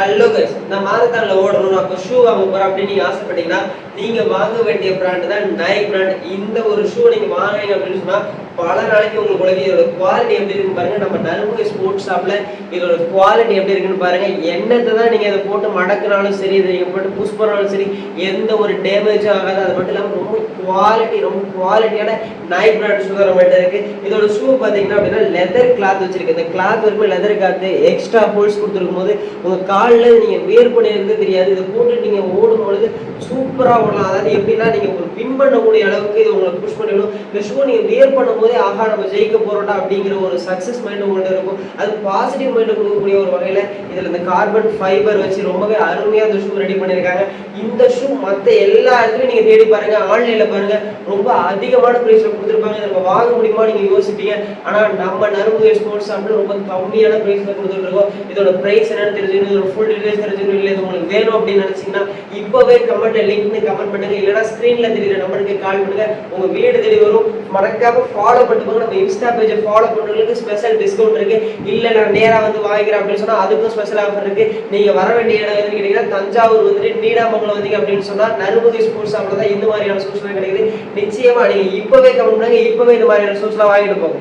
Hello guys, நான் மாரத்தான்ல ஓடணும், அப்போ ஷூ வாங்க போறேன் அப்படின்னு நீங்க ஆசைப்பட்டீங்கன்னா நீங்க வாங்க வேண்டிய பிராண்ட் தான் நைக் பிராண்ட். இந்த ஒரு ஷூ நீங்க வாங்குறீங்க அப்படின்னு சொன்னா பல நாளைக்கு உங்களுக்கு உலக இதோட குவாலிட்டி எப்படி இருக்குன்னு பாருங்க. நம்ம நறுமுகை ஸ்போர்ட்ஸ் ஷாப்ல இதோட குவாலிட்டி எப்படி இருக்குன்னு பாருங்க. என்னத்தை தான் நீங்க இதை போட்டு மடக்குனாலும் சரி, இதை நீங்க போட்டு புஷ் பண்ணாலும் சரி, எந்த ஒரு டேமேஜும் ஆகாது. அது மட்டும் இல்லாமல் ரொம்ப குவாலிட்டியான நைக் பிராண்ட் ஷூ தான் நம்மகிட்ட இருக்கு. இதோட ஷூ பாத்தீங்கன்னா அப்படின்னா லெதர் கிளாத் வச்சிருக்கு. இந்த கிளாத் வரைக்கும் லெதர் கிளாத் எக்ஸ்ட்ரா ஹோல்ஸ் கொடுத்துருக்கும் போது உங்க காலில் நீங்க வேர் பண்ணியிருந்தே தெரியாது. இதை போட்டு நீங்க ஓடும் பொழுது சூப்பரா ஓடலாம். அதாவது எப்படின்னா நீங்க ஒரு பின் பண்ணக்கூடிய அளவுக்கு இது உங்களுக்கு புஷ் பண்ணிவிடும். இந்த ஷூ நீங்க வேர் பண்ணும்போதே ஆகா நம்ம ஜெயிக்க போறோம்டா அப்படிங்கிற ஒரு சக்சஸ் மைண்ட் உங்கள்ட்ட இருக்கும். அது பாசிட்டிவ் மைண்ட் கொடுக்கக்கூடிய ஒரு வகையில இதுல இந்த கார்பன் ஃபைபர் வச்சு ரொம்பவே அருமையா இந்த ஷூ ரெடி பண்ணியிருக்காங்க. இந்த ஷூ மற்ற எல்லா இடத்துலயும் நீங்க தேடி பாருங்க, ஆன்லைன்ல பாருங்க, ரொம்ப அதிகமான பிரைஸ்ல கொடுத்துருப்பாங்க. நம்ம வாங்க முடியுமா நீங்க யோசிப்பீங்க. ஆனா நம்ம நறுமுகை ஸ்போர்ட்ஸ் ஷாப்ல ரொம்ப கம்மியான பிரைஸ்ல கொடுத்துட்டு இருக்கோம். இதோட பிரைஸ் என்னன்னு தெரிஞ்சுக்கணும், இதோட ஃபுல் டீடைல்ஸ் தெரிஞ்சுக்கணும், இல்லை இது உங்களுக்கு வேணும் அப்படின்னு நினைச்சீங்கன்னா இப்பவே கமெண்ட்ல லிங்க்னு கமெண்ட் பண்ணுங்க, இல்லைன்னா ஸ்கிரீன்ல தெரியுற நம்பருக்கு கால் பண்ணுங்க. உங்க வீடு தேடி வரும். மறக்காம ஃபாலோ பண்ணிட்டு நம்ம இன்ஸ்டா பேஜை ஃபாலோ பண்றவங்களுக்கு ஸ்பெஷல் டிஸ்கவுண்ட் இருக்கு. இல்ல நான் நேரா வந்து வாங்கிக்கிறேன் அப்படின்னு சொன்னா அதுக்கும் ஸ்பெஷல் ஆஃபர் இருக்கு. நீங்க வர வேண்டிய இடம் எதுன்னு கேட்டீங்கன்னா தஞ்சாவூர் வந்துட்டு நீடாமங்கலம் வந்தீங்க அப்படின்னு சொன்னா நறுமுகை ஸ்போர்ட்ஸ் ஷாப்ல தான் இந்த மாதிரியான ஷூஸ் எல்லாம் கிடைக்குது. நிச்சயமா நீங்க இப்பவே கமெண்ட் பண்ணுங்க, இப்பவே இந்த மாதிரியான ஷூஸ் எல்லாம் வாங்கிட்டு போங்க.